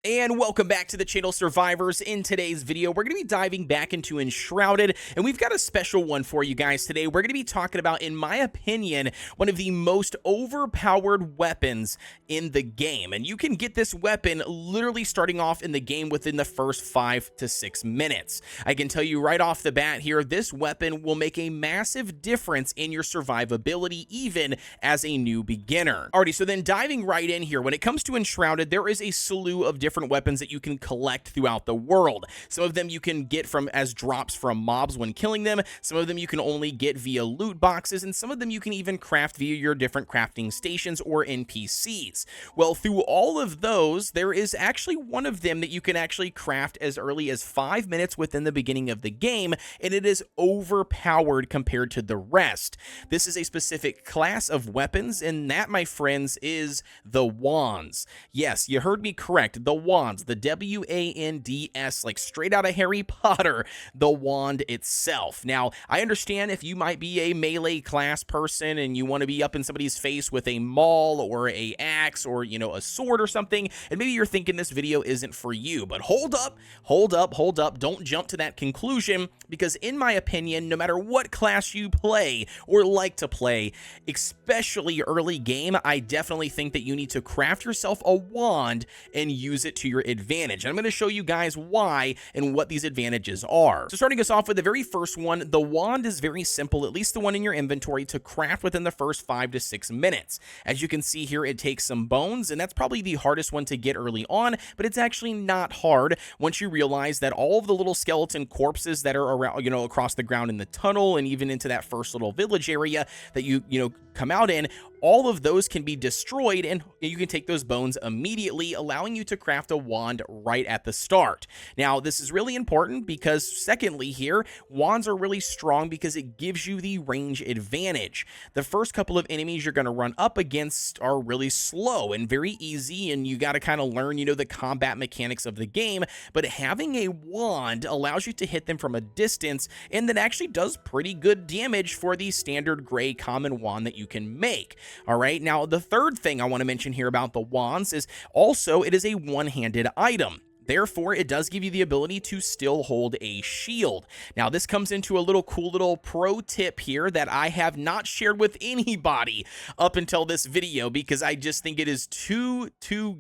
And welcome back to the channel, survivors. In today's video, we're going to be diving back into Enshrouded, and we've got a special one for you guys today. We're going to be talking about, in my opinion, one of the most overpowered weapons in the game. And you can get this weapon literally starting off in the game within the first 5 to 6 minutes. I can tell you right off the bat here, this weapon will make a massive difference in your survivability, even as a new beginner. Alrighty, so then diving right in here, when it comes to Enshrouded, there is a slew of different weapons that you can collect throughout the world. Some of them you can get from as drops from mobs when killing them, some of them you can only get via loot boxes, and some of them you can even craft via your different crafting stations or NPCs. Well, through all of those, there is actually one of them that you can actually craft as early as 5 minutes within the beginning of the game, and it is overpowered compared to the rest. This is a specific class of weapons, and that, my friends, is the wands. Yes, you heard me correct. The wands, the W-A-N-D-S, like straight out of Harry Potter, the wand itself. Now, I understand if you might be a melee class person and you want to be up in somebody's face with a maul or a axe or, you know, a sword or something, and maybe you're thinking this video isn't for you, but hold up, don't jump to that conclusion, because in my opinion, no matter what class you play or like to play, especially early game, I definitely think that you need to craft yourself a wand and use it to your advantage. And I'm going to show you guys why and what these advantages are. So starting us off with the very first one, the wand is very simple, at least the one in your inventory, to craft within the first 5 to 6 minutes. As you can see here, it takes some bones, and that's probably the hardest one to get early on, but it's actually not hard once you realize that all of the little skeleton corpses that are around, you know, across the ground in the tunnel and even into that first little village area that you come out in, all of those can be destroyed, and you can take those bones immediately, allowing you to craft a wand right at the start. Now, this is really important because, secondly here, wands are really strong because it gives you the range advantage. The first couple of enemies you're going to run up against are really slow and very easy, and you got to kind of learn, the combat mechanics of the game, but having a wand allows you to hit them from a distance, and that actually does pretty good damage for the standard gray common wand that you can make. All right, now the third thing I want to mention here about the wands is also it is a one-handed item. Therefore, it does give you the ability to still hold a shield. Now, this comes into a cool little pro tip here that I have not shared with anybody up until this video because I just think it is too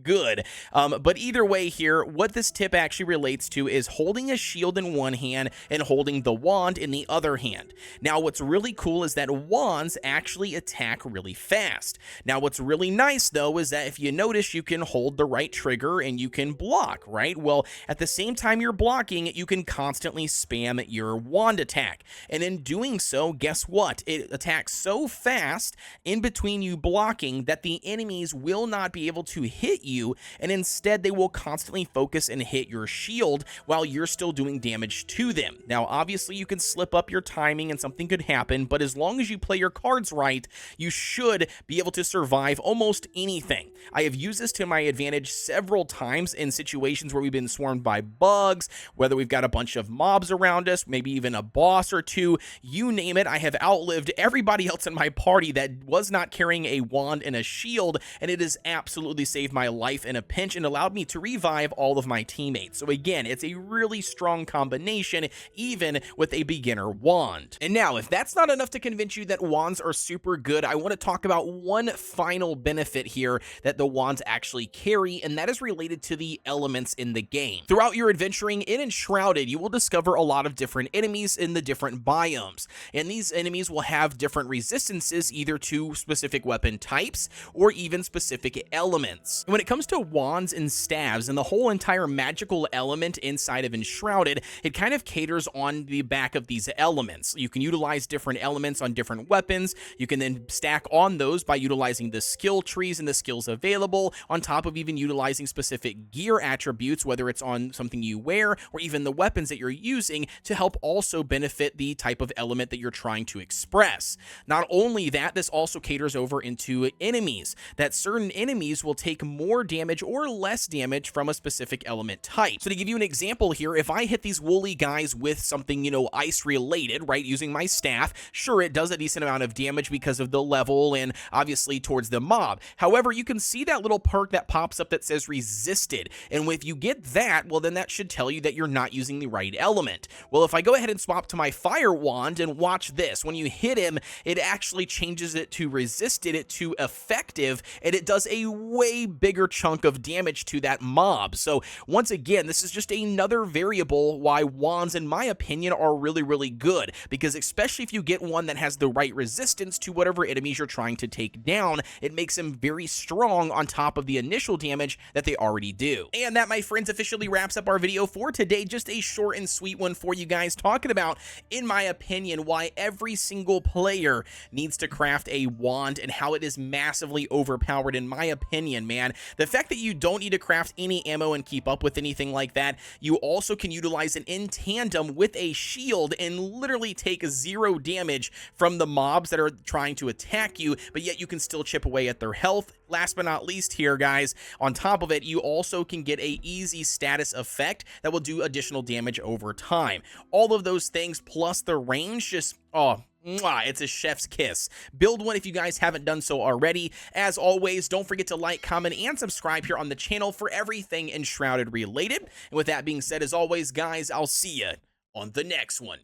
good. But either way here, what this tip actually relates to is holding a shield in one hand and holding the wand in the other hand. Now, what's really cool is that wands actually attack really fast. Now, what's really nice, though, is that if you notice, you can hold the right trigger and you can block, right? Well, at the same time you're blocking, you can constantly spam your wand attack. And in doing so, guess what? It attacks so fast in between you blocking that the enemies will not be able to hit you, and instead they will constantly focus and hit your shield while you're still doing damage to them. Now, obviously you can slip up your timing and something could happen, but as long as you play your cards right, you should be able to survive almost anything. I have used this to my advantage several times in situations where we've been swarmed by bugs, whether we've got a bunch of mobs around us, maybe even a boss or two, you name it. I have outlived everybody else in my party that was not carrying a wand and a shield, and it has absolutely saved my life in a pinch and allowed me to revive all of my teammates. So again, it's a really strong combination, even with a beginner wand. And now, if that's not enough to convince you that wands are super good, I want to talk about one final benefit here that the wands actually carry, and that is related to the elements in the game. Throughout your adventuring in Enshrouded, you will discover a lot of different enemies in the different biomes, and these enemies will have different resistances either to specific weapon types or even specific elements. And when it comes to wands and staves and the whole entire magical element inside of Enshrouded, it kind of caters on the back of these elements. You can utilize different elements on different weapons. You can then stack on those by utilizing the skill trees and the skills available, on top of even utilizing specific gear attributes attributes, whether it's on something you wear or even the weapons that you're using, to help also benefit the type of element that you're trying to express. Not only that, this also caters over into enemies, that certain enemies will take more damage or less damage from a specific element type. So to give you an example here, if I hit these woolly guys with something, ice related, right, using my staff, sure, it does a decent amount of damage because of the level and obviously towards the mob. However, you can see that little perk that pops up that says resisted, and if you get that, well, then that should tell you that you're not using the right element. Well, if I go ahead and swap to my fire wand and watch this, when you hit him, it actually changes it to resisted, it to effective, and it does a way bigger chunk of damage to that mob. So once again, this is just another variable why wands, in my opinion, are really, really good, because especially if you get one that has the right resistance to whatever enemies you're trying to take down, it makes them very strong on top of the initial damage that they already do. And that, my friends, officially wraps up our video for today. Just a short and sweet one for you guys, talking about, in my opinion, why every single player needs to craft a wand and how it is massively overpowered, in my opinion, man. The fact that you don't need to craft any ammo and keep up with anything like that, you also can utilize it in tandem with a shield and literally take 0 damage from the mobs that are trying to attack you, but yet you can still chip away at their health. Last but not least here, guys, on top of it, you also can get a easy status effect that will do additional damage over time. All of those things plus the range, just, oh, mwah, it's a chef's kiss. Build one if you guys haven't done so already. As always, don't forget to like, comment, and subscribe here on the channel for everything Enshrouded related. And with that being said, as always, guys, I'll see you on the next one.